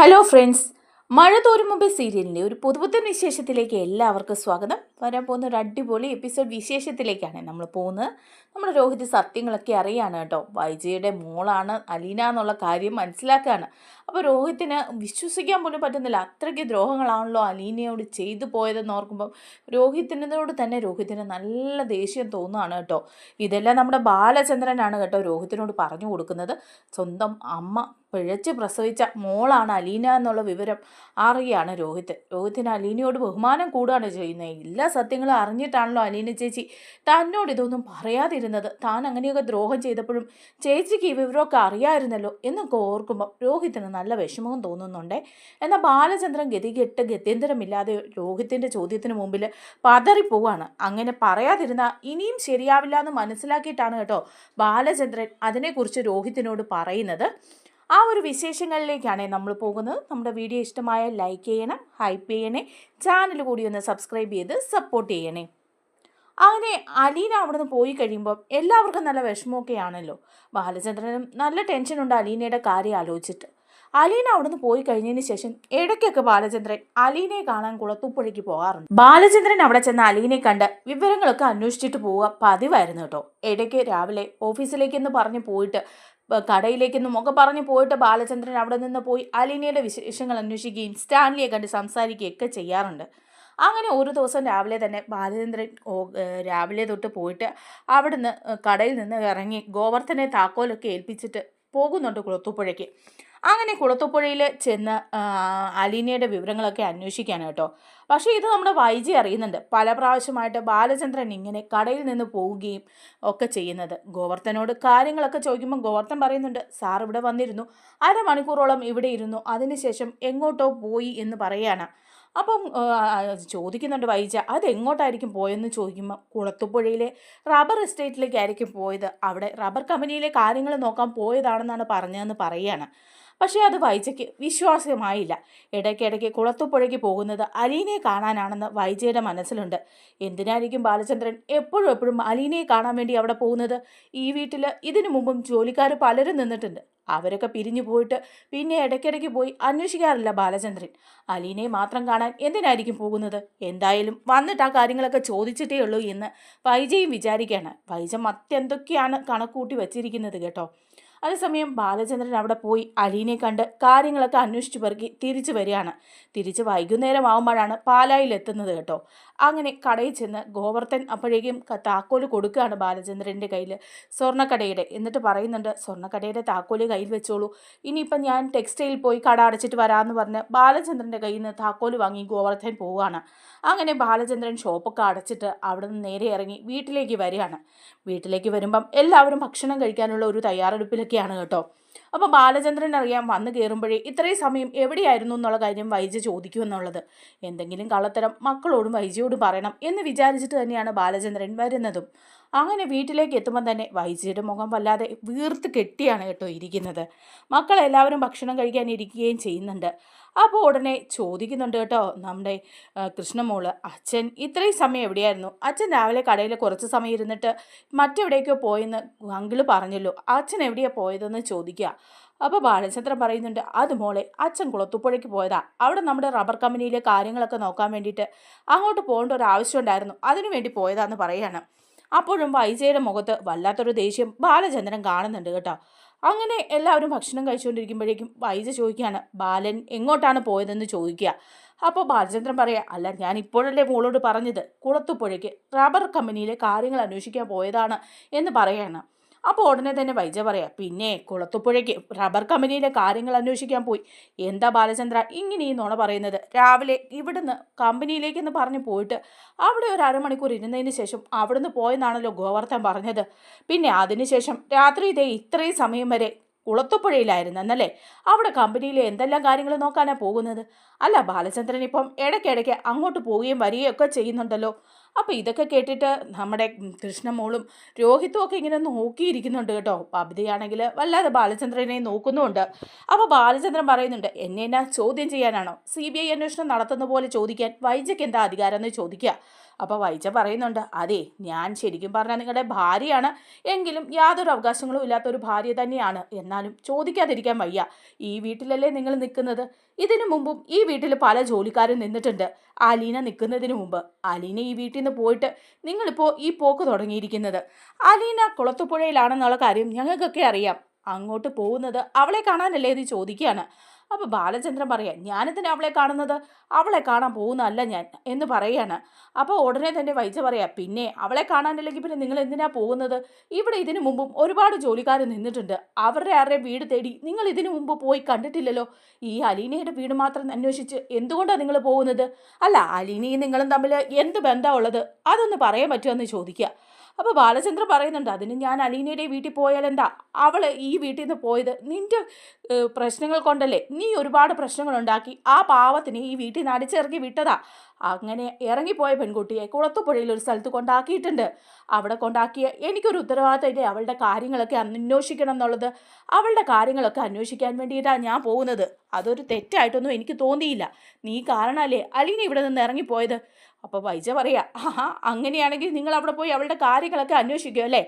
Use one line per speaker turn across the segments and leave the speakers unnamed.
Hello friends, മഴ തോരും മുമ്പേ സീരിയലിൻ്റെ ഒരു പുതുപുത്തൻ വിശേഷത്തിലേക്ക് എല്ലാവർക്കും സ്വാഗതം. വരാൻ പോകുന്ന ഒരു അടിപൊളി എപ്പിസോഡ് വിശേഷത്തിലേക്കാണ് നമ്മൾ പോകുന്നത്. നമ്മുടെ രോഹിത് സത്യങ്ങളൊക്കെ അറിയാണ് കേട്ടോ. വൈജയുടെ മോളാണ് അലീന എന്നുള്ള കാര്യം മനസ്സിലാക്കുകയാണ്. അപ്പോൾ രോഹിത്തിന് വിശ്വസിക്കാൻ പോലും പറ്റുന്നില്ല. അത്രയ്ക്ക് ദ്രോഹങ്ങളാണല്ലോ അലീനയോട് ചെയ്തു പോയതെന്ന് ഓർക്കുമ്പം രോഹിത്തിനോട് തന്നെ രോഹിത്തിന് നല്ല ദേഷ്യം തോന്നുകയാണ് കേട്ടോ. ഇതെല്ലാം നമ്മുടെ ബാലചന്ദ്രനാണ് കേട്ടോ രോഹിത്തിനോട് പറഞ്ഞു കൊടുക്കുന്നത്. സ്വന്തം അമ്മ പിഴച്ച് പ്രസവിച്ച മോളാണ് അലീന എന്നുള്ള വിവരം അറിയാണ് രോഹിത്തിന് അലീനയോട് ബഹുമാനം കൂടുകയാണ് ചെയ്യുന്നത്. എല്ലാ സത്യങ്ങളും അറിഞ്ഞിട്ടാണല്ലോ അലീന ചേച്ചി തന്നോട് ഇതൊന്നും പറയാതിരുന്നത്. താൻ അങ്ങനെയൊക്കെ ദ്രോഹം ചെയ്തപ്പോഴും ചേച്ചിക്ക് ഈ വിവരമൊക്കെ അറിയാമായിരുന്നല്ലോ എന്നൊക്കെ ഓർക്കുമ്പോൾ രോഹിത്തിന് നല്ല വിഷമവും തോന്നുന്നുണ്ടേ. എന്നാൽ ബാലചന്ദ്രൻ ഗതികെട്ട് ഗത്യന്തരമില്ലാതെ രോഹിത്തിൻ്റെ ചോദ്യത്തിന് മുമ്പിൽ പതറിപ്പോവാണ്. അങ്ങനെ പറയാതിരുന്ന ഇനിയും ശരിയാവില്ല എന്ന് മനസ്സിലാക്കിയിട്ടാണ് കേട്ടോ ബാലചന്ദ്രൻ അതിനെക്കുറിച്ച് രോഹിത്തിനോട് പറയുന്നത്. ആ ഒരു വിശേഷങ്ങളിലേക്കാണ് നമ്മൾ പോകുന്നത്. നമ്മുടെ വീഡിയോ ഇഷ്ടമായ ലൈക്ക് ചെയ്യണം, ഹൈപ്പ് ചെയ്യണേ, ചാനൽ കൂടി ഒന്ന് സബ്സ്ക്രൈബ് ചെയ്ത് സപ്പോർട്ട് ചെയ്യണേ. അങ്ങനെ അലീന അവിടെ നിന്ന് പോയി കഴിയുമ്പം എല്ലാവർക്കും നല്ല വിഷമമൊക്കെ ആണല്ലോ. ബാലചന്ദ്രനും നല്ല ടെൻഷനുണ്ട് അലീനയുടെ കാര്യം ആലോചിച്ചിട്ട്. അലീന അവിടെ നിന്ന് പോയി കഴിഞ്ഞതിന് ശേഷം ഇടയ്ക്കൊക്കെ ബാലചന്ദ്രൻ അലീനയെ കാണാൻ കുളത്തൂപ്പുഴയ്ക്ക് പോകാറുണ്ട്. ബാലചന്ദ്രൻ അവിടെ ചെന്ന് അലീനയെ കണ്ട് വിവരങ്ങളൊക്കെ അന്വേഷിച്ചിട്ട് പോവുക പതിവായിരുന്നു കേട്ടോ. ഇടയ്ക്ക് രാവിലെ ഓഫീസിലേക്കെന്ന് പറഞ്ഞ് പോയിട്ട് കടയിലേക്കെന്നും ഒക്കെ പറഞ്ഞ് പോയിട്ട് ബാലചന്ദ്രൻ അവിടെ നിന്ന് പോയി അലീനയുടെ വിശേഷങ്ങൾ അന്വേഷിക്കുകയും സ്റ്റാൻലിയെ കണ്ട് സംസാരിക്കുകയൊക്കെ ചെയ്യാറുണ്ട്. അങ്ങനെ ഒരു ദിവസം രാവിലെ തന്നെ ബാലചന്ദ്രൻ രാവിലെ തൊട്ട് പോയിട്ട് അവിടുന്ന് കടയിൽ നിന്ന് ഇറങ്ങി ഗോവർദ്ധനെ താക്കോലൊക്കെ ഏൽപ്പിച്ചിട്ട് പോകുന്നുണ്ട് കുളത്തൂപ്പുഴയ്ക്ക്. അങ്ങനെ കുളത്തൂപ്പുഴയിൽ ചെന്ന് അലീനയുടെ വിവരങ്ങളൊക്കെ അന്വേഷിക്കാൻ കേട്ടോ. പക്ഷേ ഇത് നമ്മുടെ വൈജി അറിയുന്നുണ്ട്. പല പ്രാവശ്യമായിട്ട് ബാലചന്ദ്രൻ ഇങ്ങനെ കടയിൽ നിന്ന് പോവുകയും ഒക്കെ ചെയ്യുന്നത്. ഗോവർദ്ധനോട് കാര്യങ്ങളൊക്കെ ചോദിക്കുമ്പോൾ ഗോവർദ്ധൻ പറയുന്നുണ്ട്, സാർ ഇവിടെ വന്നിരുന്നു, അരമണിക്കൂറോളം ഇവിടെ ഇരുന്നു, അതിനുശേഷം എങ്ങോട്ടോ പോയി എന്ന് പറയുകയാണ്. അപ്പം ചോദിക്കുന്നുണ്ട് വൈജ, അതെങ്ങോട്ടായിരിക്കും പോയെന്ന് ചോദിക്കുമ്പോൾ കുളത്തുപുഴയിലെ റബ്ബർ എസ്റ്റേറ്റിലേക്കായിരിക്കും പോയത്, അവിടെ റബ്ബർ കമ്പനിയിലെ കാര്യങ്ങൾ നോക്കാൻ പോയതാണെന്നാണ് പറഞ്ഞതെന്ന് പറയുകയാണ്. പക്ഷേ അത് വൈജയ്ക്ക് വിശ്വാസമായില്ല. ഇടയ്ക്കിടയ്ക്ക് കുളത്തുപുഴയ്ക്ക് പോകുന്നത് അലീനയെ കാണാനാണെന്ന് വൈജയുടെ മനസ്സിലുണ്ട്. എന്തിനായിരിക്കും ബാലചന്ദ്രൻ എപ്പോഴും അലീനയെ കാണാൻ വേണ്ടി അവിടെ പോകുന്നത്? ഈ വീട്ടിൽ ഇതിനു മുമ്പും ജോലിക്കാർ പലരും നിന്നിട്ടുണ്ട്. അവരൊക്കെ പിരിഞ്ഞു പോയിട്ട് പിന്നെ ഇടയ്ക്കിടയ്ക്ക് പോയി അന്വേഷിക്കാറില്ല ബാലചന്ദ്രൻ. അലീനയെ മാത്രം കാണാൻ എന്തിനായിരിക്കും പോകുന്നത്? എന്തായാലും വന്നിട്ട് ആ കാര്യങ്ങളൊക്കെ ചോദിച്ചിട്ടേ ഉള്ളൂ എന്ന് വൈജയും വിചാരിക്കുകയാണ്. വൈജ മറ്റെന്തൊക്കെയാണ് കണക്കൂട്ടി വച്ചിരിക്കുന്നത് കേട്ടോ. അതേസമയം ബാലചന്ദ്രൻ അവിടെ പോയി അലീനയെ കണ്ട് കാര്യങ്ങളൊക്കെ അന്വേഷിച്ച് പെറുക്കി തിരിച്ചു വരികയാണ്. തിരിച്ച് വൈകുന്നേരം ആകുമ്പോഴാണ് പാലായിൽ എത്തുന്നത് കേട്ടോ. അങ്ങനെ കടയിൽ ചെന്ന് ഗോവർദ്ധൻ അപ്പോഴേക്കും താക്കോല് കൊടുക്കുകയാണ് ബാലചന്ദ്രൻ്റെ കയ്യിൽ, സ്വർണ്ണക്കടയുടെ. എന്നിട്ട് പറയുന്നുണ്ട്, സ്വർണ്ണക്കടയുടെ താക്കോല് കയ്യിൽ വെച്ചോളൂ, ഇനിയിപ്പം ഞാൻ ടെക്സ്റ്റൈൽ പോയി കട അടച്ചിട്ട് വരാമെന്ന് പറഞ്ഞ് ബാലചന്ദ്രൻ്റെ കയ്യിൽ നിന്ന് താക്കോല് വാങ്ങി ഗോവർദ്ധൻ പോവുകയാണ്. അങ്ങനെ ബാലചന്ദ്രൻ ഷോപ്പൊക്കെ അടച്ചിട്ട് അവിടെ നിന്ന് നേരെ ഇറങ്ങി വീട്ടിലേക്ക് വരികയാണ്. വീട്ടിലേക്ക് വരുമ്പം എല്ലാവരും ഭക്ഷണം കഴിക്കാനുള്ള ഒരു തയ്യാറെടുപ്പിലൊക്കെയാണ് കേട്ടോ. അപ്പോൾ ബാലചന്ദ്രൻ അറിയാം വന്ന് കയറുമ്പോഴേ ഇത്രയും സമയം എവിടെയായിരുന്നു എന്നുള്ള കാര്യം വൈജ ചോദിക്കുമെന്നുള്ളത്. എന്തെങ്കിലും കള്ളത്തരം മക്കളോടും വൈജയോടും പറയണം എന്ന് വിചാരിച്ചിട്ട് തന്നെയാണ് ബാലചന്ദ്രൻ വരുന്നതും. അങ്ങനെ വീട്ടിലേക്ക് എത്തുമ്പോൾ തന്നെ വൈജയുടെ മുഖം വല്ലാതെ വീർത്ത് കെട്ടിയാണ് കേട്ടോ ഇരിക്കുന്നത്. മക്കളെല്ലാവരും ഭക്ഷണം കഴിക്കാൻ ഇരിക്കുകയും ചെയ്യുന്നുണ്ട്. അപ്പോൾ ഉടനെ ചോദിക്കുന്നുണ്ട് കേട്ടോ നമ്മുടെ കൃഷ്ണമോള്, അച്ഛൻ ഇത്രയും സമയം എവിടെയായിരുന്നു? അച്ഛൻ രാവിലെ കടയിൽ കുറച്ച് സമയം ഇരുന്നിട്ട് മറ്റെവിടേക്കോ പോയെന്ന് അങ്കിള് പറഞ്ഞല്ലോ, അച്ഛൻ എവിടെയാണ് പോയതെന്ന് ചോദിക്കുക. അപ്പോൾ ബാലചന്ദ്രൻ പറയുന്നുണ്ട്, അത് മോളെ, അച്ഛൻ കുളത്തുപുഴയ്ക്ക് പോയതാ. അവിടെ നമ്മുടെ റബ്ബർ കമ്പനിയിലെ കാര്യങ്ങളൊക്കെ നോക്കാൻ വേണ്ടിയിട്ട് അങ്ങോട്ട് പോകേണ്ട ഒരു ആവശ്യം ഉണ്ടായിരുന്നു, അതിനു വേണ്ടി പോയതാന്ന് പറയാണ്. അപ്പോഴും വൈജയുടെ മുഖത്ത് വല്ലാത്തൊരു ദേഷ്യം ബാലചന്ദ്രൻ കാണുന്നുണ്ട് കേട്ടോ. അങ്ങനെ എല്ലാവരും ഭക്ഷണം കഴിച്ചുകൊണ്ടിരിക്കുമ്പോഴേക്കും വൈജ ചോദിക്കുകയാണ്, ബാലൻ എങ്ങോട്ടാണ് പോയതെന്ന് ചോദിക്കുക. അപ്പോൾ ബാലചന്ദ്രൻ പറയാം, അല്ല ഞാൻ ഇപ്പോഴല്ലേ മോളോട് പറഞ്ഞത്, കുളത്തുപുഴയ്ക്ക് റബ്ബർ കമ്പനിയിലെ കാര്യങ്ങൾ അന്വേഷിക്കാൻ പോയതാണ് എന്ന് പറയാണ്. അപ്പോൾ ഉടനെ തന്നെ വൈജ പറയാം, പിന്നെ കുളത്തുപുഴയ്ക്ക് റബ്ബർ കമ്പനിയിലെ കാര്യങ്ങൾ അന്വേഷിക്കാൻ പോയി. എന്താ ബാലചന്ദ്ര ഇങ്ങനെ ഈ നുണ പറയുന്നത്? രാവിലെ ഇവിടുന്ന് കമ്പനിയിലേക്കെന്ന് പറഞ്ഞ് പോയിട്ട് അവിടെ ഒരു അരമണിക്കൂർ ഇരുന്നതിന് ശേഷം അവിടുന്ന് പോയെന്നാണല്ലോ ഗോവർദ്ധൻ പറഞ്ഞത്. പിന്നെ അതിനുശേഷം രാത്രി ഇതേ ഇത്രയും സമയം വരെ കുളത്തുപുഴയിലായിരുന്നു എന്നല്ലേ? അവിടെ കമ്പനിയിലെ എന്തെല്ലാം കാര്യങ്ങൾ നോക്കാനാണ് പോകുന്നത്? അല്ല ബാലചന്ദ്രൻ ഇപ്പം ഇടയ്ക്കിടയ്ക്ക് അങ്ങോട്ട് പോവുകയും വരികയും ഒക്കെ ചെയ്യുന്നുണ്ടല്ലോ. അപ്പോൾ ഇതൊക്കെ കേട്ടിട്ട് നമ്മുടെ കൃഷ്ണമോളും രോഹിത്തും ഒക്കെ ഇങ്ങനെ നോക്കിയിരിക്കുന്നുണ്ട് കേട്ടോ. ബബിതയാണെങ്കിൽ വല്ലാതെ ബാലചന്ദ്രനെ നോക്കുന്നുമുണ്ട്. അപ്പോൾ ബാലചന്ദ്രൻ പറയുന്നുണ്ട്, എന്നെ എന്നാ ചോദ്യം ചെയ്യാനാണോ? CBI അന്വേഷണം നടത്തുന്ന പോലെ ചോദിക്കാൻ വൈജയ്ക്ക് എന്താ അധികാരം എന്ന് ചോദിക്കുക. അപ്പോൾ വൈജ പറയുന്നുണ്ട്, അതെ, ഞാൻ ശരിക്കും പറഞ്ഞാൽ നിങ്ങളുടെ ഭാര്യയാണ്, എങ്കിലും യാതൊരു അവകാശങ്ങളും ഇല്ലാത്തൊരു ഭാര്യ തന്നെയാണ്. എന്നാലും ചോദിക്കാതിരിക്കാൻ വയ്യ. ഈ വീട്ടിലല്ലേ നിങ്ങൾ നിൽക്കുന്നത്? ഇതിനു മുമ്പും ഈ വീട്ടിൽ പല ജോലിക്കാരും നിന്നിട്ടുണ്ട്. അലീന നിൽക്കുന്നതിന് മുമ്പ്. അലീന ഈ വീട്ടിൽ നിന്ന് പോയിട്ട് നിങ്ങളിപ്പോൾ ഈ പോക്ക് തുടങ്ങിയിരിക്കുന്നത്. അലീന കുളത്തുപുഴയിലാണെന്നുള്ള കാര്യം ഞങ്ങൾക്കൊക്കെ അറിയാം. അങ്ങോട്ട് പോകുന്നത് അവളെ കാണാനല്ലേ എന്ന് ചോദിക്കുകയാണ്. അപ്പോൾ ബാലചന്ദ്രൻ പറയാം, ഞാനെന്തിനാ അവളെ കാണുന്നത്? അവളെ കാണാൻ പോകുന്നതല്ല ഞാൻ എന്ന് പറയാണ്. അപ്പോൾ ഉടനെ തന്നെ വൈജ പറയാം, പിന്നെ അവളെ കാണാനല്ലെങ്കിൽ പിന്നെ നിങ്ങൾ എന്തിനാ പോകുന്നത്? ഇവിടെ ഇതിനു മുമ്പും ഒരുപാട് ജോലിക്കാർ നിന്നിട്ടുണ്ട്. അവരുടെ ആരുടെയും വീട് തേടി നിങ്ങൾ ഇതിനു മുമ്പ് പോയി കണ്ടിട്ടില്ലല്ലോ. ഈ അലീനയുടെ വീട് മാത്രം അന്വേഷിച്ച് എന്തുകൊണ്ടാണ് നിങ്ങൾ പോകുന്നത്? അല്ല, അലീനയും നിങ്ങളും തമ്മിൽ എന്ത് ബന്ധമാണ് ഉള്ളത്? അതൊന്ന് പറയാൻ പറ്റുമോ എന്ന് ചോദിക്കുക. അപ്പോൾ ബാലചന്ദ്രൻ പറയുന്നുണ്ട്, അതിന് ഞാൻ അലീനയുടെ വീട്ടിൽ പോയാൽ എന്താ? അവൾ ഈ വീട്ടിൽ നിന്ന് പോയത് നിൻ്റെ പ്രശ്നങ്ങൾ കൊണ്ടല്ലേ? നീ ഒരുപാട് പ്രശ്നങ്ങൾ ഉണ്ടാക്കി ആ പാവത്തിന് ഈ വീട്ടിൽ നിന്ന് അടിച്ചിറക്കി വിട്ടതാ. അങ്ങനെ ഇറങ്ങിപ്പോയ പെൺകുട്ടിയെ കുളത്തുപുഴയിൽ ഒരു സ്ഥലത്ത് കൊണ്ടാക്കിയിട്ടുണ്ട്. അവിടെ കൊണ്ടാക്കിയ എനിക്കൊരു ഉത്തരവാദിത്തമില്ലേ അവളുടെ കാര്യങ്ങളൊക്കെ അന്വേഷിക്കണം എന്നുള്ളത്? അവളുടെ കാര്യങ്ങളൊക്കെ അന്വേഷിക്കാൻ വേണ്ടിയിട്ടാണ് ഞാൻ പോകുന്നത്. അതൊരു തെറ്റായിട്ടൊന്നും എനിക്ക് തോന്നിയില്ല. നീ കാരണമല്ലേ അലീന ഇവിടെ നിന്ന് ഇറങ്ങിപ്പോയത്. അപ്പോൾ വൈജ പറയാ, അങ്ങനെയാണെങ്കിൽ നിങ്ങൾ അവിടെ പോയി അവളുടെ കാര്യങ്ങളൊക്കെ അന്വേഷിക്കും അല്ലേ?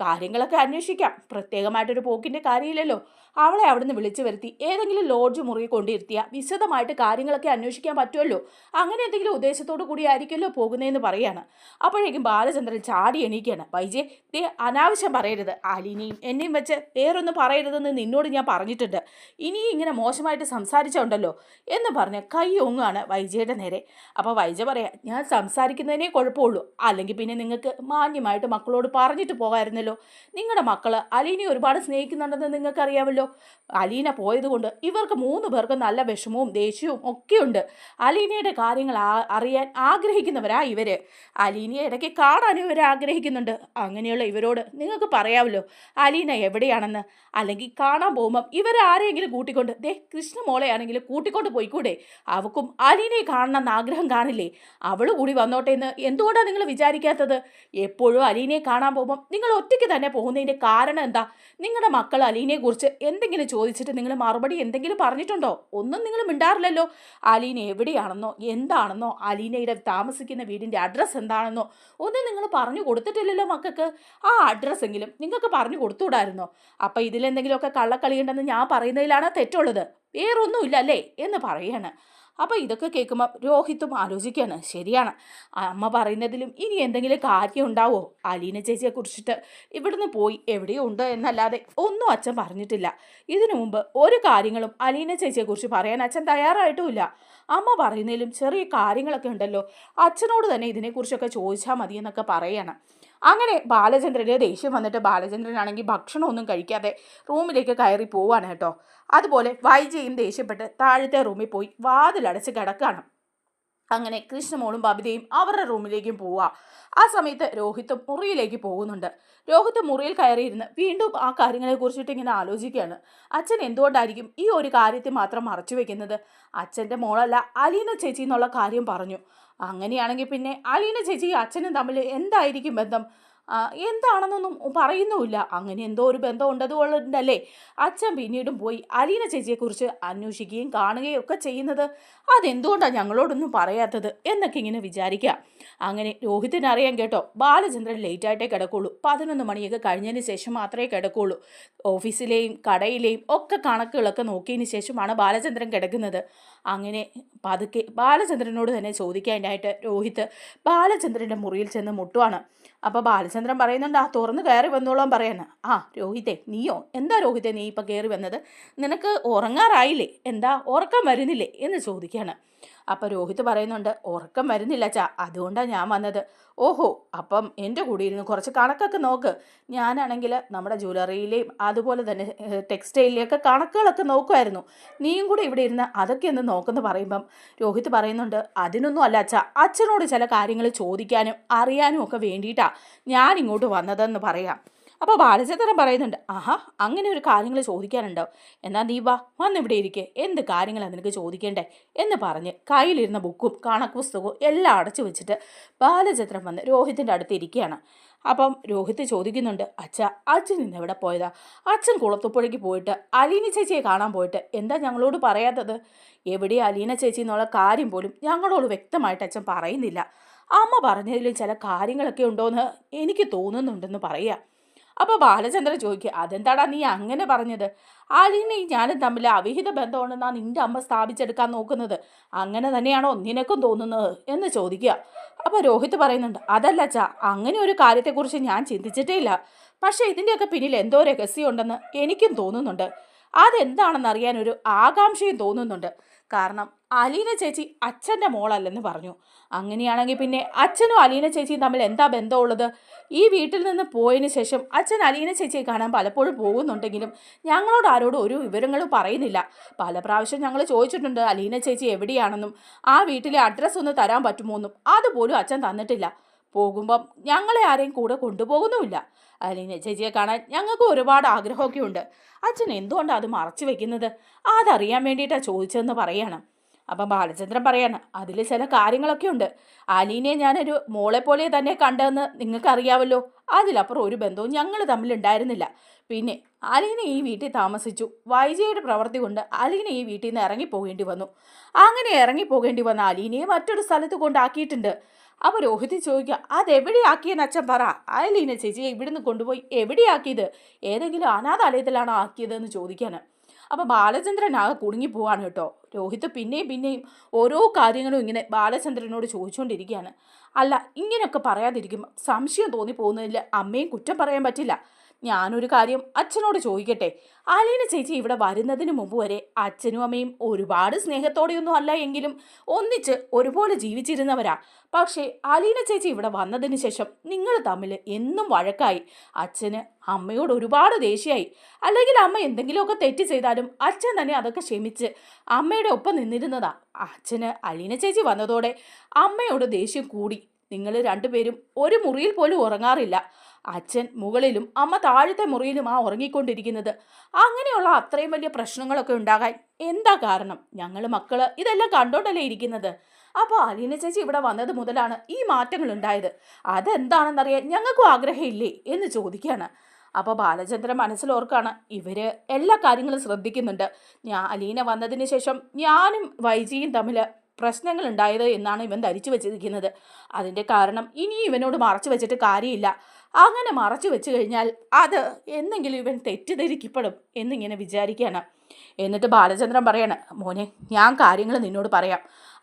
കാര്യങ്ങളൊക്കെ അന്വേഷിക്കാം. പ്രത്യേകമായിട്ടൊരു പോക്കിൻ്റെ കാര്യമില്ലല്ലോ. അവളെ അവിടുന്ന് വിളിച്ചു വരുത്തി ഏതെങ്കിലും ലോഡ്ജ് മുറി കൊണ്ടിരുത്തിയാൽ വിശദമായിട്ട് കാര്യങ്ങളൊക്കെ അന്വേഷിക്കാൻ പറ്റുമല്ലോ. അങ്ങനെ എന്തെങ്കിലും ഉദ്ദേശത്തോടു കൂടി ആയിരിക്കുമല്ലോ പോകുന്നതെന്ന് പറയാണ്. അപ്പോഴേക്കും ബാലചന്ദ്രൻ ചാടി എണീക്കുകയാണ്. വൈജെ, ദേ അനാവശ്യം പറയരുത്. അലീനയും എന്നെയും വെച്ച് വേറൊന്നും പറയരുതെന്ന് നിന്നോട് ഞാൻ പറഞ്ഞിട്ടുണ്ട്. ഇനിയും ഇങ്ങനെ മോശമായിട്ട് സംസാരിച്ചുണ്ടല്ലോ എന്ന് പറഞ്ഞ് കൈ ഒങ്ങുകയാണ് വൈജയുടെ നേരെ. അപ്പോൾ വൈജ പറയാം, ഞാൻ സംസാരിക്കുന്നതിനേ കുഴപ്പമുള്ളൂ. അല്ലെങ്കിൽ പിന്നെ നിങ്ങൾക്ക് മാന്യമായിട്ട് മക്കളോട് പറഞ്ഞിട്ട് പോകാമായിരുന്നല്ലോ. നിങ്ങളുടെ മക്കൾ അലീനയെ ഒരുപാട് സ്നേഹിക്കുന്നുണ്ടെന്ന് നിങ്ങൾക്കറിയാമല്ലോ. അലീന പോയതുകൊണ്ട് ഇവർക്ക് 3 പേർക്കും നല്ല വിഷമവും ദേഷ്യവും ഒക്കെയുണ്ട്. അലീനയുടെ കാര്യങ്ങൾ അറിയാൻ ആഗ്രഹിക്കുന്നവരാ ഇവര്. അലീനയെ ഇടയ്ക്ക് കാണാനും ഇവർ ആഗ്രഹിക്കുന്നുണ്ട്. അങ്ങനെയുള്ള ഇവരോട് നിങ്ങൾക്ക് പറയാമല്ലോ അലീന എവിടെയാണെന്ന്. അല്ലെങ്കിൽ കാണാൻ പോകുമ്പം ഇവരാരെങ്കിലും കൂട്ടിക്കൊണ്ട്, ദേ കൃഷ്ണമോളെയാണെങ്കിലും കൂട്ടിക്കൊണ്ട് പോയിക്കൂടെ? അവക്കും അലീനയെ കാണണമെന്ന് ആഗ്രഹം കാണില്ലേ? അവൾ കൂടി വന്നോട്ടെ എന്ന് എന്തുകൊണ്ടാണ് നിങ്ങൾ വിചാരിക്കാത്തത്? എപ്പോഴും അലീനയെ കാണാൻ പോകുമ്പം നിങ്ങൾ ഒറ്റയ്ക്ക് തന്നെ പോകുന്നതിൻ്റെ കാരണം എന്താ? നിങ്ങളുടെ മക്കൾ അലീനയെക്കുറിച്ച് എന്തെങ്കിലും ചോദിച്ചിട്ട് നിങ്ങൾ മറുപടി എന്തെങ്കിലും പറഞ്ഞിട്ടുണ്ടോ? ഒന്നും നിങ്ങൾ മിണ്ടാറില്ലല്ലോ. അലീന എവിടെയാണെന്നോ എന്താണെന്നോ അലീനയുടെ താമസിക്കുന്ന വീടിൻ്റെ അഡ്രസ്സ് എന്താണെന്നോ ഒന്നും നിങ്ങൾ പറഞ്ഞു കൊടുത്തിട്ടില്ലല്ലോ മക്കൾക്ക്. ആ അഡ്രസ്സെങ്കിലും നിങ്ങൾക്ക് പറഞ്ഞു കൊടുത്തുകൂടായിരുന്നോ? അപ്പം ഇതിലെന്തെങ്കിലുമൊക്കെ കള്ളക്കളിയുണ്ടെന്ന് ഞാൻ പറയുന്നതിലാണ് തെറ്റുള്ളത്. വേറൊന്നുമില്ല അല്ലേ എന്ന് പറയാണ്. അപ്പോൾ ഇതൊക്കെ കേൾക്കുമ്പോൾ രോഹിത്തും ആലോചിക്കുകയാണ്, ശരിയാണ്, അമ്മ പറയുന്നതിലും ഇനി എന്തെങ്കിലും കാര്യം ഉണ്ടാവോ? അലീന ചേച്ചിയെക്കുറിച്ചിട്ട് ഇവിടുന്ന് പോയി എവിടെയോ ഉണ്ട് എന്നല്ലാതെ ഒന്നും അച്ഛൻ പറഞ്ഞിട്ടില്ല. ഇതിനു മുമ്പ് ഒരു കാര്യങ്ങളും അലീന ചേച്ചിയെക്കുറിച്ച് പറയാൻ അച്ഛൻ തയ്യാറായിട്ടുമില്ല. അമ്മ പറയുന്നതിലും ചെറിയ കാര്യങ്ങളൊക്കെ ഉണ്ടല്ലോ, അച്ഛനോട് തന്നെ ഇതിനെക്കുറിച്ചൊക്കെ ചോദിച്ചാൽ മതിയെന്നൊക്കെ പറയണം. അങ്ങനെ ബാലചന്ദ്രന് ദേഷ്യം വന്നിട്ട് ബാലചന്ദ്രനാണെങ്കിൽ ഭക്ഷണമൊന്നും കഴിക്കാതെ റൂമിലേക്ക് കയറി പോവാണ് കേട്ടോ. അതുപോലെ വൈജയും ദേഷ്യപ്പെട്ട് താഴത്തെ റൂമിൽ പോയി വാതിലടച്ച് കിടക്കുകയാണ്. അങ്ങനെ കൃഷ്ണമോളും ബബിതയും അവരുടെ റൂമിലേക്കും പോവുക. ആ സമയത്ത് രോഹിത്തും മുറിയിലേക്ക് പോകുന്നുണ്ട്. രോഹിത്ത് മുറിയിൽ കയറിയിരുന്ന് വീണ്ടും ആ കാര്യങ്ങളെക്കുറിച്ചിട്ട് ഇങ്ങനെ ആലോചിക്കുകയാണ്. അച്ഛൻ എന്തുകൊണ്ടായിരിക്കും ഈ ഒരു കാര്യത്തെ മാത്രം മറച്ചു വെക്കുന്നത്? അച്ഛൻ്റെ മോളല്ല അലീന ചേച്ചി എന്നുള്ള കാര്യം പറഞ്ഞു. അങ്ങനെയാണെങ്കിൽ പിന്നെ അലീന ചേച്ചിയും അച്ഛനും തമ്മിൽ എന്തായിരിക്കും ബന്ധം? എന്താണെന്നൊന്നും പറയുന്നുമില്ല. അങ്ങനെ എന്തോ ഒരു ബന്ധം ഉണ്ടതുകൊണ്ടല്ലേ അച്ഛൻ പിന്നീടും പോയി അലീന ചേച്ചിയെക്കുറിച്ച് അന്വേഷിക്കുകയും കാണുകയും ഒക്കെ ചെയ്യുന്നത്. അതെന്തുകൊണ്ടാണ് ഞങ്ങളോടൊന്നും പറയാത്തത് എന്നൊക്കെ ഇങ്ങനെ വിചാരിക്കുക. അങ്ങനെ രോഹിത്തിന് അറിയാൻ കേട്ടോ, ബാലചന്ദ്രൻ ലേറ്റായിട്ടേ കിടക്കുള്ളൂ. 11 മണിയൊക്കെ കഴിഞ്ഞതിന് ശേഷം മാത്രമേ കിടക്കുള്ളൂ. ഓഫീസിലെയും കടയിലെയും ഒക്കെ കണക്കുകളൊക്കെ നോക്കിയതിന് ശേഷമാണ് ബാലചന്ദ്രൻ കിടക്കുന്നത്. അങ്ങനെ പതുക്കെ ബാലചന്ദ്രനോട് തന്നെ ചോദിക്കാനായിട്ട് രോഹിത്ത് ബാലചന്ദ്രൻ്റെ മുറിയിൽ ചെന്ന് മുട്ടുവാണ്. അപ്പോൾ ബാലചന്ദ്രൻ പറയുന്നുണ്ട്, തുറന്ന് കയറി വന്നോളാൻ പറയാണ്. രോഹിത്തെ നീയോ? എന്താ രോഹിത്തെ നീ ഇപ്പം കയറി വന്നത്? നിനക്ക് ഉറങ്ങാറായില്ലേ? എന്താ ഉറക്കം വരുന്നില്ലേ എന്ന് ചോദിക്കുകയാണ്. അപ്പോൾ രോഹിത്ത് പറയുന്നുണ്ട്, ഉറക്കം വരുന്നില്ല അച്ഛാ, അതുകൊണ്ടാണ് ഞാൻ വന്നത്. ഓഹോ, അപ്പം എൻ്റെ കൂടെ ഇരുന്ന് കുറച്ച് കണക്കൊക്കെ നോക്ക്. ഞാനാണെങ്കിൽ നമ്മുടെ ജ്വല്ലറിയിലെയും അതുപോലെ തന്നെ ടെക്സ്റ്റൈലിലെയൊക്കെ കണക്കുകളൊക്കെ നോക്കുമായിരുന്നു. നീയും കൂടെ ഇവിടെ ഇരുന്ന് അതൊക്കെ ഒന്ന് നോക്കുമെന്ന് പറയുമ്പം രോഹിത്ത് പറയുന്നുണ്ട്, അതിനൊന്നും അല്ല അച്ഛാ, അച്ഛനോട് ചില കാര്യങ്ങൾ ചോദിക്കാനും അറിയാനും ഒക്കെ വേണ്ടിയിട്ടാണ് ഞാൻ ഇങ്ങോട്ട് വന്നതെന്ന് പറയാം. അപ്പോൾ ബാലചന്ദ്രൻ പറയുന്നുണ്ട്, ആഹാ അങ്ങനെ ഒരു കാര്യങ്ങൾ ചോദിക്കാനുണ്ടോ, എന്നാൽ നീ വാ വന്നിവിടെ ഇരിക്കേ, എന്ത് കാര്യങ്ങളാണ് നിനക്ക് ചോദിക്കേണ്ടേ എന്ന് പറഞ്ഞ് കയ്യിലിരുന്ന ബുക്കും കണക്ക് പുസ്തകവും എല്ലാം അടച്ചു വെച്ചിട്ട് ബാലചന്ദ്രൻ വന്ന് രോഹിത്തിൻ്റെ അടുത്ത് ഇരിക്കുകയാണ്. അപ്പം രോഹിത്ത് ചോദിക്കുന്നുണ്ട്, അച്ഛൻ ഇന്ന് എവിടെ പോയതാ? അച്ഛൻ കുളത്തുപ്പുഴയ്ക്ക് പോയിട്ട് അലീന ചേച്ചിയെ കാണാൻ പോയിട്ട് എന്താ ഞങ്ങളോട് പറയാത്തത്? എവിടെയാ അലീന ചേച്ചി എന്നുള്ള കാര്യം പോലും ഞങ്ങളോട് വ്യക്തമായിട്ട് അച്ഛൻ പറയുന്നില്ല. അമ്മ പറഞ്ഞതിലും ചില കാര്യങ്ങളൊക്കെ ഉണ്ടോയെന്ന് എനിക്ക് തോന്നുന്നുണ്ടെന്ന് പറയുക. അപ്പോൾ ബാലചന്ദ്രൻ ചോദിക്കുക, അതെന്താടാ നീ അങ്ങനെ പറഞ്ഞത്? അലീനയും ഞാനും തമ്മിൽ അവിഹിത ബന്ധമുണ്ടെന്നാണ് നിന്റെ അമ്മ സ്ഥാപിച്ചെടുക്കാൻ നോക്കുന്നത്, അങ്ങനെ തന്നെയാണോ നിനക്കും തോന്നുന്നത് എന്ന് ചോദിക്കുക. അപ്പോൾ രോഹിത് പറയുന്നുണ്ട്, അതല്ല അച്ഛാ, അങ്ങനെ ഒരു കാര്യത്തെക്കുറിച്ച് ഞാൻ ചിന്തിച്ചിട്ടേ ഇല്ല. പക്ഷേ ഇതിൻ്റെയൊക്കെ പിന്നിൽ എന്തോ രഹസ്യമുണ്ടെന്ന് എനിക്കും തോന്നുന്നുണ്ട്. അതെന്താണെന്ന് അറിയാൻ ഒരു ആകാംക്ഷയും തോന്നുന്നുണ്ട്. കാരണം അലീന ചേച്ചി അച്ഛൻ്റെ മോളല്ലെന്ന് പറഞ്ഞു. അങ്ങനെയാണെങ്കിൽ പിന്നെ അച്ഛനും അലീന ചേച്ചിയും തമ്മിൽ എന്താ ബന്ധമുള്ളത്? ഈ വീട്ടിൽ നിന്ന് പോയതിന് ശേഷം അച്ഛൻ അലീന ചേച്ചിയെ കാണാൻ പലപ്പോഴും പോകുന്നുണ്ടെങ്കിലും ഞങ്ങളോട് ആരോടും ഒരു വിവരങ്ങളും പറയുന്നില്ല. പല പ്രാവശ്യം ഞങ്ങൾ ചോദിച്ചിട്ടുണ്ട് അലീന ചേച്ചി എവിടെയാണെന്നും ആ വീട്ടിലെ അഡ്രസ്സ് ഒന്ന് തരാൻ പറ്റുമോ എന്നും, അതുപോലും അച്ഛൻ തന്നിട്ടില്ല. പോകുമ്പം ഞങ്ങളെ ആരെയും കൂടെ കൊണ്ടുപോകുന്നുമില്ല. അലീന ചേച്ചിയെ കാണാൻ ഞങ്ങൾക്ക് ഒരുപാട് ആഗ്രഹമൊക്കെ ഉണ്ട്. അച്ഛൻ എന്തുകൊണ്ടാണ് അത് മറച്ചു വെക്കുന്നത്? അതറിയാൻ വേണ്ടിയിട്ടാണ് ചോദിച്ചതെന്ന് പറയാണ്. അപ്പം ബാലചന്ദ്രൻ പറയാണ്, അതിൽ ചില കാര്യങ്ങളൊക്കെ ഉണ്ട്. അലീനയെ ഞാനൊരു മോളെ പോലെ തന്നെ കണ്ടതെന്ന് നിങ്ങൾക്കറിയാമല്ലോ. അതിലപ്പുറം ഒരു ബന്ധവും ഞങ്ങൾ തമ്മിലുണ്ടായിരുന്നില്ല. പിന്നെ അലീന ഈ വീട്ടിൽ താമസിച്ചു. വൈജയുടെ പ്രവൃത്തി കൊണ്ട് അലീന ഈ വീട്ടിൽ നിന്ന് ഇറങ്ങിപ്പോകേണ്ടി വന്നു. അങ്ങനെ ഇറങ്ങിപ്പോകേണ്ടി വന്ന അലീനയെ മറ്റൊരു സ്ഥലത്ത് കൊണ്ടാക്കിയിട്ടുണ്ട്. അപ്പോൾ രോഹിത് ചോദിക്കുക, അതെവിടെയാക്കിയെന്ന് അച്ഛൻ പറ. അലീന ചേച്ചിയെ ഇവിടുന്ന് കൊണ്ടുപോയി എവിടെയാക്കിയത്? ഏതെങ്കിലും അനാഥാലയത്തിലാണോ ആക്കിയതെന്ന് ചോദിക്കാൻ. അപ്പോൾ ബാലചന്ദ്രൻ ആകെ കുടുങ്ങിപ്പോവാണ് കേട്ടോ. രോഹിത് പിന്നെയും ഓരോ കാര്യങ്ങളും ഇങ്ങനെ ബാലചന്ദ്രനോട് ചോദിച്ചുകൊണ്ടിരിക്കുകയാണ്. അല്ല, ഇങ്ങനെയൊക്കെ പറയാതിരിക്കും സംശയം തോന്നിപ്പോകുന്നതിൽ അമ്മയും കുറ്റം പറയാൻ പറ്റില്ല. ഞാനൊരു കാര്യം അച്ഛനോട് ചോദിക്കട്ടെ. അലീന ചേച്ചി ഇവിടെ വരുന്നതിന് മുമ്പ് വരെ അച്ഛനും അമ്മയും ഒരുപാട് സ്നേഹത്തോടെയൊന്നും അല്ല എങ്കിലും ഒന്നിച്ച് ഒരുപോലെ ജീവിച്ചിരുന്നവരാ. പക്ഷേ അലീന ചേച്ചി ഇവിടെ വന്നതിന് ശേഷം നിങ്ങൾ തമ്മിൽ എന്നും വഴക്കായി. അച്ഛന് അമ്മയോട് ഒരുപാട് ദേഷ്യമായി. അല്ലെങ്കിൽ അമ്മ എന്തെങ്കിലുമൊക്കെ തെറ്റ് ചെയ്താലും അച്ഛൻ തന്നെ അതൊക്കെ ക്ഷമിച്ച് അമ്മയുടെ ഒപ്പം നിന്നിരുന്നതാ. അച്ഛന് അലീന ചേച്ചി വന്നതോടെ അമ്മയോട് ദേഷ്യം കൂടി. നിങ്ങൾ രണ്ടുപേരും ഒരു മുറിയിൽ പോലും ഉറങ്ങാറില്ല. അച്ഛൻ മുകളിലും അമ്മ താഴത്തെ മുറിയിലും ഉറങ്ങിക്കൊണ്ടിരിക്കുന്നത്. അങ്ങനെയുള്ള അത്രയും വലിയ പ്രശ്നങ്ങളൊക്കെ ഉണ്ടാകാൻ എന്താ കാരണം? ഞങ്ങൾ മക്കള് ഇതെല്ലാം കണ്ടോണ്ടല്ലേ ഇരിക്കുന്നത്. അപ്പോൾ അലീന ചേച്ചി ഇവിടെ വന്നത് മുതലാണ് ഈ മാറ്റങ്ങൾ ഉണ്ടായത്. അതെന്താണെന്നറിയാൻ ഞങ്ങൾക്കും ആഗ്രഹമില്ലേ എന്ന് ചോദിക്കുകയാണ്. അപ്പോൾ ബാലചന്ദ്രൻ മനസ്സിലോർക്കാണ്, ഇവര് എല്ലാ കാര്യങ്ങളും ശ്രദ്ധിക്കുന്നുണ്ട്. അലീന വന്നതിന് ശേഷം ഞാനും വൈജിയും തമ്മിൽ പ്രശ്നങ്ങൾ ഉണ്ടായത് എന്നാണ് ഇവൻ ധരിച്ചു വെച്ചിരിക്കുന്നത്. അതിൻ്റെ കാരണം ഇനി ഇവനോട് മറച്ചു വെച്ചിട്ട് കാര്യമില്ല. അങ്ങനെ മറച്ചു വെച്ച് കഴിഞ്ഞാൽ അത് എന്തെങ്കിലും ഇവൻ തെറ്റിദ്ധരിക്കപ്പെടും എന്നിങ്ങനെ വിചാരിക്കുകയാണ്. എന്നിട്ട് ബാലചന്ദ്രൻ പറയാണ്, മോനെ, ഞാൻ കാര്യങ്ങൾ നിന്നോട് പറയാം.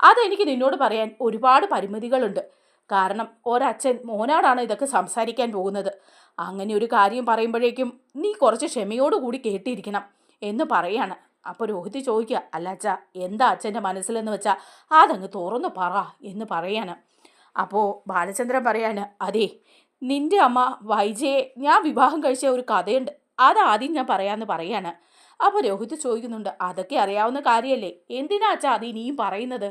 അതെനിക്ക് നിന്നോട് പറയാൻ ഒരുപാട് പരിമിതികളുണ്ട്. കാരണം ഒരച്ഛൻ മോനോടാണ് ഇതൊക്കെ സംസാരിക്കാൻ പോകുന്നത്. അങ്ങനെ ഒരു കാര്യം പറയുമ്പോഴേക്കും നീ കുറച്ച് ക്ഷമയോടുകൂടി കേട്ടിരിക്കണം എന്ന് പറയാണ്. അപ്പോൾ രോഹിത് ചോദിക്കുക, അല്ല അച്ഛാ, എന്താ അച്ഛൻ്റെ മനസ്സിലെന്ന് വെച്ചാൽ അതങ്ങ് തുറന്നു പറ എന്ന് പറയാണ്. അപ്പോൾ ബാലചന്ദ്രൻ പറയാണ്, അതെ, നിൻ്റെ അമ്മ വൈജയെ ഞാൻ വിവാഹം കഴിച്ച ഒരു കഥയുണ്ട്, അതാദ്യം ഞാൻ പറയാമെന്ന് പറയാണ്. അപ്പോൾ രോഹിത് ചോദിക്കുന്നുണ്ട്, അതൊക്കെ അറിയാവുന്ന കാര്യമല്ലേ, എന്തിനാ അച്ഛാ അത് ഇനിയും പറയുന്നത്?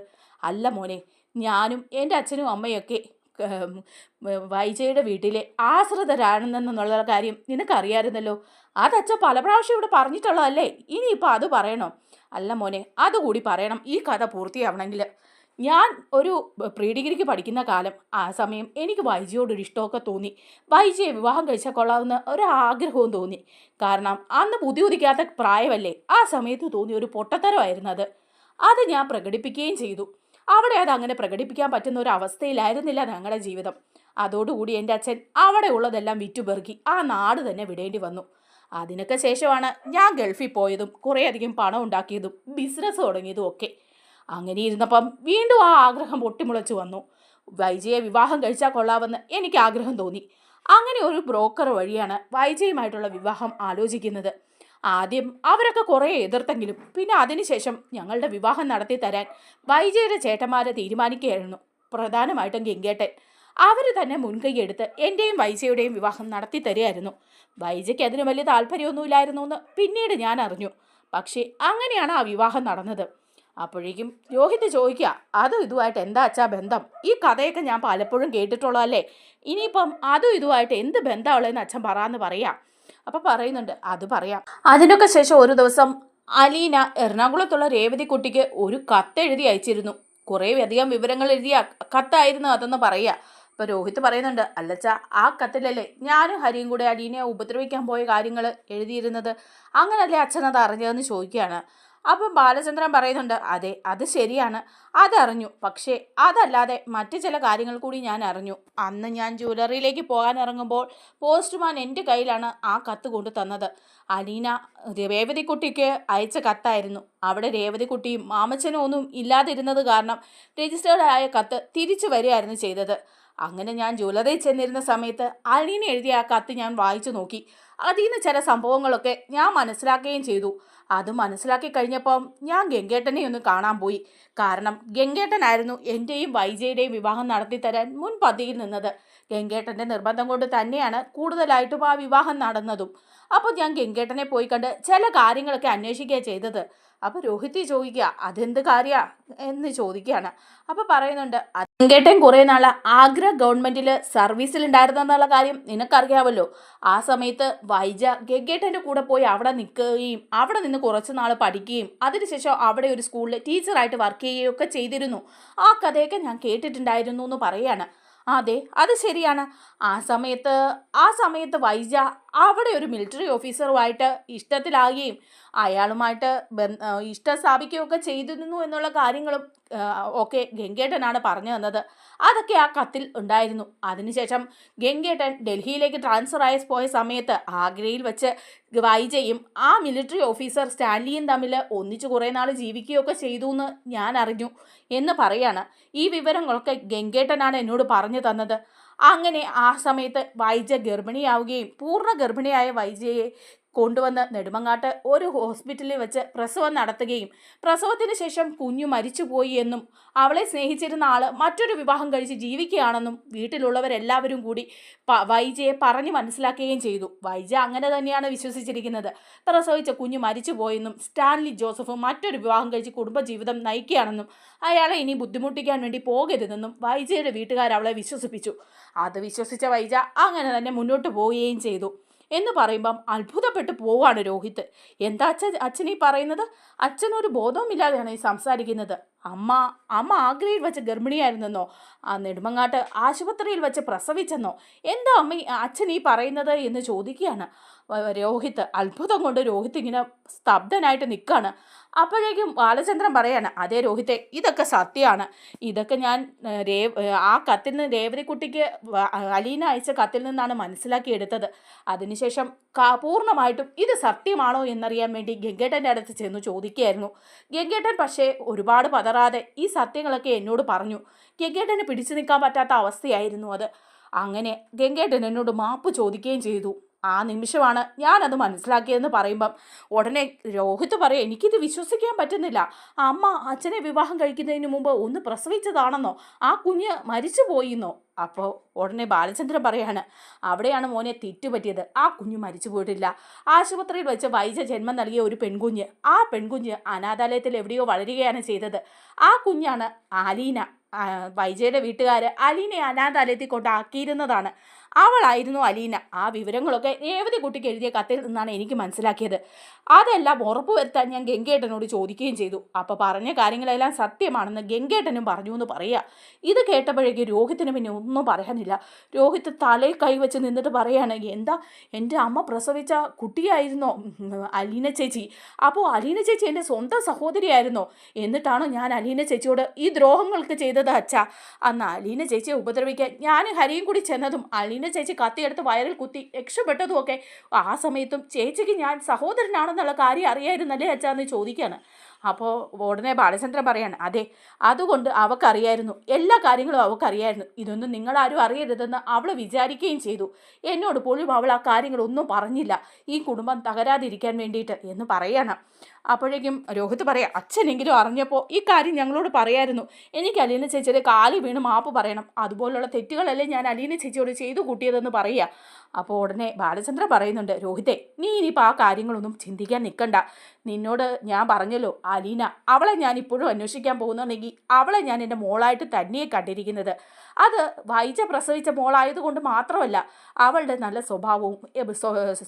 അല്ല മോനെ, ഞാനും എൻ്റെ അച്ഛനും അമ്മയൊക്കെ വൈജയുടെ വീട്ടിലെ ആശ്രിതരാണെന്നുള്ള കാര്യം നിനക്കറിയാമായിരുന്നല്ലോ. അതച്ഛൻ പല പ്രാവശ്യം ഇവിടെ പറഞ്ഞിട്ടുള്ളതല്ലേ, ഇനിയിപ്പോൾ അത് പറയണോ? അല്ല മോനെ, അതുകൂടി പറയണം ഈ കഥ പൂർത്തിയാവണമെങ്കിൽ. ഞാൻ ഒരു പ്രീ ഡിഗ്രിക്ക് പഠിക്കുന്ന കാലം, ആ സമയം എനിക്ക് വൈജിയോടൊരു ഇഷ്ടമൊക്കെ തോന്നി. വൈജിയെ വിവാഹം കഴിച്ചാൽ കൊള്ളാവുന്ന ഒരാഗ്രഹവും തോന്നി. കാരണം അന്ന് ബുദ്ധിയുദിക്കാത്ത പ്രായമല്ലേ, ആ സമയത്ത് തോന്നിയ ഒരു പൊട്ടത്തരമായിരുന്നു അത് ഞാൻ പ്രകടിപ്പിക്കുകയും ചെയ്തു. അവിടെ അതങ്ങനെ പ്രകടിപ്പിക്കാൻ പറ്റുന്ന ഒരു അവസ്ഥയിലായിരുന്നില്ല ഞങ്ങളുടെ ജീവിതം. അതോടുകൂടി എൻ്റെ അച്ഛൻ അവിടെ ഉള്ളതെല്ലാം വിറ്റുപെറുക്കി ആ നാട് തന്നെ വിടേണ്ടി വന്നു. അതിനൊക്കെ ശേഷമാണ് ഞാൻ ഗൾഫിൽ പോയതും കുറേയധികം പണം ഉണ്ടാക്കിയതും ബിസിനസ് തുടങ്ങിയതും ഒക്കെ. അങ്ങനെ ഇരുന്നപ്പം വീണ്ടും ആ ആഗ്രഹം പൊട്ടിമുളച്ചു വന്നു. വൈജയെ വിവാഹം കഴിച്ചാൽ കൊള്ളാമെന്ന് എനിക്ക് ആഗ്രഹം തോന്നി. അങ്ങനെ ഒരു ബ്രോക്കർ വഴിയാണ് വൈജയുമായിട്ടുള്ള വിവാഹം ആലോചിക്കുന്നത്. ആദ്യം അവരൊക്കെ കുറേ എതിർത്തെങ്കിലും പിന്നെ അതിനുശേഷം ഞങ്ങളുടെ വിവാഹം നടത്തി തരാൻ വൈജയുടെ ചേട്ടന്മാരെ തീരുമാനിക്കുകയായിരുന്നു. പ്രധാനമായിട്ടും ഗംഗേട്ടൻ. അവർ തന്നെ മുൻകൈ എടുത്ത് എൻ്റെയും വൈജയുടെയും വിവാഹം നടത്തി തരികയായിരുന്നു. വൈജയ്ക്ക് അതിന് വലിയ താല്പര്യമൊന്നുമില്ലായിരുന്നു എന്ന് പിന്നീട് ഞാൻ അറിഞ്ഞു. പക്ഷേ അങ്ങനെയാണ് ആ വിവാഹം നടന്നത്. അപ്പോഴേക്കും രോഹിത് ചോദിക്കുക, അതും ഇതുമായിട്ട് എന്താ അച്ഛാ ബന്ധം? ഈ കഥയൊക്കെ ഞാൻ പലപ്പോഴും കേട്ടിട്ടുള്ളതല്ലേ, ഇനിയിപ്പം അതും ഇതുമായിട്ട് എന്ത് ബന്ധമുള്ളതെന്ന് അച്ഛൻ പറയാന്ന് പറയാം. അപ്പം പറയുന്നുണ്ട്, അത് പറയാം. അതിനൊക്കെ ശേഷം ഒരു ദിവസം അലീന എറണാകുളത്തുള്ള രേവതി കുട്ടിക്ക് ഒരു കത്തെഴുതി അയച്ചിരുന്നു. കുറേ അധികം വിവരങ്ങൾ എഴുതിയ കത്തായിരുന്നു അതെന്ന് പറയുക. അപ്പോൾ രോഹിത് പറയുന്നുണ്ട്, അല്ലച്ചാ ആ കത്തിലല്ലേ ഞാനും ഹരിയും കൂടെ അലീനയെ ഉപദ്രവിക്കാൻ പോയ കാര്യങ്ങൾ എഴുതിയിരുന്നത്, അങ്ങനല്ലേ അച്ഛനത് അറിഞ്ഞതെന്ന് ചോദിക്കുകയാണ്. അപ്പം ബാലചന്ദ്രൻ പറയുന്നുണ്ട്, അതെ അത് ശരിയാണ്, അതറിഞ്ഞു. പക്ഷേ അതല്ലാതെ മറ്റു ചില കാര്യങ്ങൾ കൂടി ഞാൻ അറിഞ്ഞു. അന്ന് ഞാൻ ജ്വല്ലറിയിലേക്ക് പോകാൻ ഇറങ്ങുമ്പോൾ പോസ്റ്റ്മാൻ എൻ്റെ കയ്യിലാണ് ആ കത്ത് കൊണ്ടു തന്നത്. അലീന രേവതിക്കുട്ടിക്ക് അയച്ച കത്തായിരുന്നു. അവിടെ രേവതിക്കുട്ടിയും മാമച്ചനും ഒന്നും ഇല്ലാതിരുന്നത് കാരണം രജിസ്റ്റേർഡ് ആയ കത്ത് തിരിച്ചു വരികയായിരുന്നു ചെയ്തത്. അങ്ങനെ ഞാൻ ജ്വല്ലറിയിൽ ചെന്നിരുന്ന സമയത്ത് അലീന എഴുതിയ ആ കത്ത് ഞാൻ വായിച്ചു നോക്കി. അതിൽ നിന്ന് ചില സംഭവങ്ങളൊക്കെ ഞാൻ മനസ്സിലാക്കുകയും ചെയ്തു. അത് മനസ്സിലാക്കി കഴിഞ്ഞപ്പം ഞാൻ ഗംഗേട്ടനെ ഒന്ന് കാണാൻ പോയി. കാരണം ഗംഗേട്ടനായിരുന്നു എൻ്റെയും വൈജയുടെയും വിവാഹം നടത്തിത്തരാൻ മുൻപന്തിയിൽ നിന്നത്. ഗംഗേട്ടൻ്റെ നിർബന്ധം കൊണ്ട് തന്നെയാണ് കൂടുതലായിട്ടും ആ വിവാഹം നടന്നതും. അപ്പോൾ ഞാൻ ഗംഗേട്ടനെ പോയി കണ്ട് ചില കാര്യങ്ങളൊക്കെ അന്വേഷിക്കുക ചെയ്തത്. അപ്പോൾ രോഹിത് ചോദിക്കുക, അതെന്ത് കാര്യമാണ് എന്ന് ചോദിക്കുകയാണ്. അപ്പോൾ പറയുന്നുണ്ട്, ഗംഗേട്ടൻ കുറേ നാൾ ആഗ്ര ഗവൺമെൻറ്റിൽ സർവീസിലുണ്ടായിരുന്നെന്നുള്ള കാര്യം നിനക്കറിയാമല്ലോ. ആ സമയത്ത് വൈജ ഗംഗേട്ടൻ്റെ കൂടെ പോയി അവിടെ നിൽക്കുകയും അവിടെ നിന്ന് കുറച്ച് നാൾ പഠിക്കുകയും അതിനുശേഷം അവിടെ ഒരു സ്കൂളിൽ ടീച്ചറായിട്ട് വർക്ക് ചെയ്യുകയും ഒക്കെ ചെയ്തിരുന്നു. ആ കഥയൊക്കെ ഞാൻ കേട്ടിട്ടുണ്ടായിരുന്നു എന്ന് പറയുകയാണ്. അതെ, അത് ശരിയാണ്. ആ സമയത്ത് വൈജ അവിടെ ഒരു മിലിറ്ററി ഓഫീസറുമായിട്ട് ഇഷ്ടത്തിലാകുകയും അയാളുമായിട്ട് ഇഷ്ടം സ്ഥാപിക്കുകയൊക്കെ ചെയ്തിരുന്നു എന്നുള്ള കാര്യങ്ങളും ഒക്കെ ഗംഗേട്ടനാണ് പറഞ്ഞു തന്നത്. അതൊക്കെ ആ കത്തിൽ ഉണ്ടായിരുന്നു. അതിനുശേഷം ഗംഗേട്ടൻ ഡൽഹിയിലേക്ക് ട്രാൻസ്ഫർ ആയി പോയ സമയത്ത് ആഗ്രയിൽ വെച്ച് വൈജയും ആ മിലിറ്ററി ഓഫീസർ സ്റ്റാൻലിയും തമ്മിൽ ഒന്നിച്ച് കുറേ നാൾ ജീവിക്കുകയൊക്കെ ചെയ്തു എന്ന് ഞാൻ അറിഞ്ഞു എന്ന് പറയാണ്. ഈ വിവരങ്ങളൊക്കെ ഗംഗേട്ടനാണ് എന്നോട് പറഞ്ഞു തന്നത്. അങ്ങനെ ആ സമയത്ത് വൈജ ഗർഭിണിയാവുകയും പൂർണ്ണ ഗർഭിണിയായ വൈജയെ കൊണ്ടുവന്ന് നെടുമങ്ങാട്ട് ഒരു ഹോസ്പിറ്റലിൽ വെച്ച് പ്രസവം നടത്തുകയും പ്രസവത്തിന് ശേഷം കുഞ്ഞു മരിച്ചുപോയി എന്നും അവളെ സ്നേഹിച്ചിരുന്ന ആൾ മറ്റൊരു വിവാഹം കഴിച്ച് ജീവിക്കുകയാണെന്നും വീട്ടിലുള്ളവരെല്ലാവരും കൂടി വൈജയെ പറഞ്ഞു മനസ്സിലാക്കുകയും ചെയ്തു. വൈജ അങ്ങനെ തന്നെയാണ് വിശ്വസിച്ചിരിക്കുന്നത്. പ്രസവിച്ച കുഞ്ഞു മരിച്ചുപോയെന്നും സ്റ്റാൻലി ജോസഫും മറ്റൊരു വിവാഹം കഴിച്ച് കുടുംബജീവിതം നയിക്കുകയാണെന്നും അയാളെ ഇനി ബുദ്ധിമുട്ടിക്കാൻ വേണ്ടി പോകരുതെന്നും വൈജയുടെ വീട്ടുകാർ അവളെ വിശ്വസിപ്പിച്ചു. അത് വിശ്വസിച്ച വൈജ അങ്ങനെ തന്നെ മുന്നോട്ട് പോവുകയും ചെയ്തു എന്ന് പറയുമ്പം അത്ഭുതപ്പെട്ടു പോവാണ് രോഹിത്. എന്താ അച്ഛൻ ഈ പറയുന്നത്? അച്ഛനൊരു ബോധവുമില്ലാതെയാണ് ഈ സംസാരിക്കുന്നത്. അമ്മ ആഗ്രയിൽ വെച്ച് ഗർഭിണിയായിരുന്നെന്നോ ആ നെടുമങ്ങാട്ട് ആശുപത്രിയിൽ വെച്ച് പ്രസവിച്ചെന്നോ എന്താ അച്ഛൻ ഈ പറയുന്നത് എന്ന് ചോദിക്കുകയാണ് രോഹിത്. അത്ഭുതം കൊണ്ട് രോഹിത് ഇങ്ങനെ സ്തബ്ധനായിട്ട് നിൽക്കുകയാണ്. അപ്പോഴേക്കും ബാലചന്ദ്രൻ പറയാണ്, അതേ രോഹിത്തെ, ഇതൊക്കെ സത്യമാണ്. ഇതൊക്കെ ഞാൻ ആ കത്തിൽ നിന്ന് രേവതിക്കുട്ടിക്ക് അലീന അയച്ച കത്തിൽ നിന്നാണ് മനസ്സിലാക്കിയെടുത്തത്. അതിനുശേഷം പൂർണ്ണമായിട്ടും ഇത് സത്യമാണോ എന്നറിയാൻ വേണ്ടി ഗംഗേട്ടൻ്റെ അടുത്ത് ചെന്ന് ചോദിക്കുകയായിരുന്നു. ഗംഗേട്ടൻ പക്ഷേ ഒരുപാട് പതറാതെ ഈ സത്യങ്ങളൊക്കെ എന്നോട് പറഞ്ഞു. ഗംഗേട്ടന് പിടിച്ചു നിൽക്കാൻ പറ്റാത്ത അവസ്ഥയായിരുന്നു അത്. അങ്ങനെ ഗംഗേട്ടൻ എന്നോട് മാപ്പ് ചോദിക്കുകയും ചെയ്തു. ആ നിമിഷമാണ് ഞാനത് മനസ്സിലാക്കിയതെന്ന് പറയുമ്പം ഉടനെ രോഹിത് പറയും, എനിക്കിത് വിശ്വസിക്കാൻ പറ്റുന്നില്ല. അമ്മ അച്ഛനെ വിവാഹം കഴിക്കുന്നതിന് മുമ്പ് ഒന്ന് പ്രസവിച്ചതാണെന്നോ ആ കുഞ്ഞ് മരിച്ചു പോയിന്നോ? അപ്പോൾ ഉടനെ ബാലചന്ദ്രൻ പറയാണ്, അവിടെയാണ് മോനെ തെറ്റുപറ്റിയത്. ആ കുഞ്ഞ് മരിച്ചു പോയിട്ടില്ല. ആശുപത്രിയിൽ വെച്ച് വൈജ ജന്മം നൽകിയ ഒരു പെൺകുഞ്ഞ്, ആ പെൺകുഞ്ഞ് അനാഥാലയത്തിൽ എവിടെയോ വളരുകയാണ് ചെയ്തത്. ആ കുഞ്ഞാണ് അലീന. വൈജയുടെ വീട്ടുകാർ അലീനയെ അനാഥാലയത്തിൽ കൊണ്ടാക്കിയിരുന്നതാണ്. അവളായിരുന്നു അലീന. ആ വിവരങ്ങളൊക്കെ രേവതിക്കുട്ടിക്ക് എഴുതിയ കത്തിൽ നിന്നാണ് എനിക്ക് മനസ്സിലാക്കിയത്. അതെല്ലാം ഉറപ്പുവരുത്താൻ ഞാൻ ഗംഗേട്ടനോട് ചോദിക്കുകയും ചെയ്തു. അപ്പോൾ പറഞ്ഞ കാര്യങ്ങളെല്ലാം സത്യമാണെന്ന് ഗംഗേട്ടനും പറഞ്ഞു എന്ന് പറയുക. ഇത് കേട്ടപ്പോഴേക്ക് രോഹിത്തിന് പിന്നെ ഒന്നും പറയാനില്ല. രോഹിത് തലയിൽ കൈവച്ച് നിന്നിട്ട് പറയാണ്, എന്താ എൻ്റെ അമ്മ പ്രസവിച്ച കുട്ടിയായിരുന്നോ അലീന ചേച്ചി? അപ്പോൾ അലീന ചേച്ചി എൻ്റെ സ്വന്തം സഹോദരിയായിരുന്നോ? എന്നിട്ടാണോ ഞാൻ അലീന ചേച്ചിയോട് ഈ ദ്രോഹങ്ങൾക്ക് ചെയ്തത് അച്ഛാ? അന്ന് അലീന ചേച്ചിയെ ഉപദ്രവിക്കാൻ ഞാനും ഹരിയും കൂടി ചെന്നതും അലീന ചേച്ചി കത്തിയെടുത്ത് വയറിൽ കുത്തി രക്ഷപ്പെട്ടതുമൊക്കെ ആ സമയത്തും ചേച്ചിക്ക് ഞാൻ സഹോദരനാണെന്നുള്ള കാര്യം അറിയായിരുന്നല്ലേ അച്ഛാന്ന് ചോദിക്കുകയാണ്. അപ്പോൾ ഉടനെ ബാലചന്ദ്രൻ പറയാണ്, അതെ, അതുകൊണ്ട് അവൾക്കറിയായിരുന്നു, എല്ലാ കാര്യങ്ങളും അവൾക്കറിയായിരുന്നു. ഇതൊന്നും നിങ്ങളാരും അറിയരുതെന്ന് അവൾ വിചാരിക്കുകയും ചെയ്തു. എന്നോട് പോലും അവൾ ആ കാര്യങ്ങളൊന്നും പറഞ്ഞില്ല, ഈ കുടുംബം തകരാതിരിക്കാൻ വേണ്ടിയിട്ട് എന്ന് പറയണം. അപ്പോഴേക്കും രോഹിത് പറയാം, അച്ഛനെങ്കിലും അറിഞ്ഞപ്പോൾ ഈ കാര്യം ഞങ്ങളോട് പറയായിരുന്നു. എനിക്ക് അലീന ചേച്ചിയുടെ കാല് വീണ് മാപ്പ് പറയണം. അതുപോലുള്ള തെറ്റുകളല്ലേ ഞാൻ അലീന ചേച്ചിയോട് ചെയ്തു കൂട്ടിയതെന്ന് പറയുക. അപ്പോൾ ഉടനെ ബാലചന്ദ്രൻ പറയുന്നുണ്ട്, രോഹിത്തെ നീ ഇനിയിപ്പോൾ ആ കാര്യങ്ങളൊന്നും ചിന്തിക്കാൻ നിൽക്കണ്ട. നിന്നോട് ഞാൻ പറഞ്ഞല്ലോ അലീന, അവളെ ഞാൻ ഇപ്പോഴും അന്വേഷിക്കാൻ പോകുന്നുണ്ടെങ്കിൽ അവളെ ഞാൻ എൻ്റെ മോളായിട്ട് തന്നെയേ കണ്ടിരിക്കുന്നത്. അത് വൈജ പ്രസവിച്ച മോളായതുകൊണ്ട് മാത്രമല്ല, അവളുടെ നല്ല സ്വഭാവവും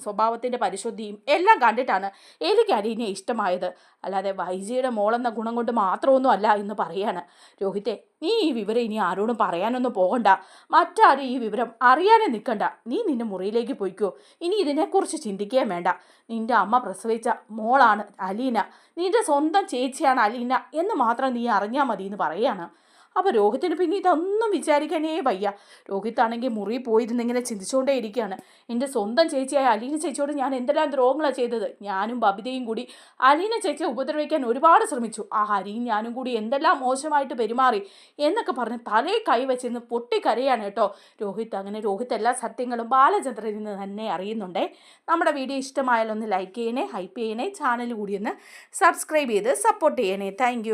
സ്വഭാവത്തിൻ്റെ പരിശുദ്ധിയും എല്ലാം കണ്ടിട്ടാണ് എനിക്ക് അലീനയെ ഇഷ്ടമായത്. അല്ലാതെ വൈജയുടെ മോളെന്ന ഗുണം കൊണ്ട് മാത്രമൊന്നും അല്ല എന്ന് പറയാണ്. രോഹിത്തെ, നീ ഈ വിവരം ഇനി ആരോടും പറയാനൊന്നും പോകണ്ട. മറ്റാരും ഈ വിവരം അറിയാനേ നിൽക്കണ്ട. നീ നിന്റെ മുറിയിലേക്ക് പോയിക്കോ. ഇനി ഇതിനെക്കുറിച്ച് ചിന്തിക്കുകയും വേണ്ട. നിന്റെ അമ്മ പ്രസവിച്ച മോളാണ് അലീന, നിന്റെ സ്വന്തം ചേച്ചിയാണ് അലീന എന്ന് മാത്രം നീ അറിഞ്ഞാൽ മതി എന്ന് പറയാണ്. അപ്പോൾ രോഹിത്തിന് പിന്നെ ഇതൊന്നും വിചാരിക്കാനേ വയ്യ. രോഹിത്താണെങ്കിൽ മുറി പോയിരുന്നിങ്ങനെ ചിന്തിച്ചുകൊണ്ടേ ഇരിക്കുകയാണ്. എൻ്റെ സ്വന്തം ചേച്ചിയായ അലീന ചേച്ചിയോട് ഞാൻ എന്തെല്ലാം ദ്രോഹങ്ങളാണ് ചെയ്തത്. ഞാനും ബബിതയും കൂടി അലീന ചേച്ചിയെ ഉപദ്രവിക്കാൻ ഒരുപാട് ശ്രമിച്ചു. ആ ഹരിയും ഞാനും കൂടി എന്തെല്ലാം മോശമായിട്ട് പെരുമാറി എന്നൊക്കെ പറഞ്ഞ് തലയിൽ കൈവച്ചിരുന്ന് പൊട്ടിക്കരയാണ് കേട്ടോ രോഹിത്ത്. അങ്ങനെ രോഹിത്ത് എല്ലാ സത്യങ്ങളും ബാലചന്ദ്രനിൽ നിന്ന് തന്നെ അറിയുന്നുണ്ടേ. നമ്മുടെ വീഡിയോ ഇഷ്ടമായാലൊന്ന് ലൈക്ക് ചെയ്യണേ, ഹൈപ്പ് ചെയ്യണേ, ചാനൽ കൂടി ഒന്ന് സബ്സ്ക്രൈബ് ചെയ്ത് സപ്പോർട്ട് ചെയ്യണേ. താങ്ക്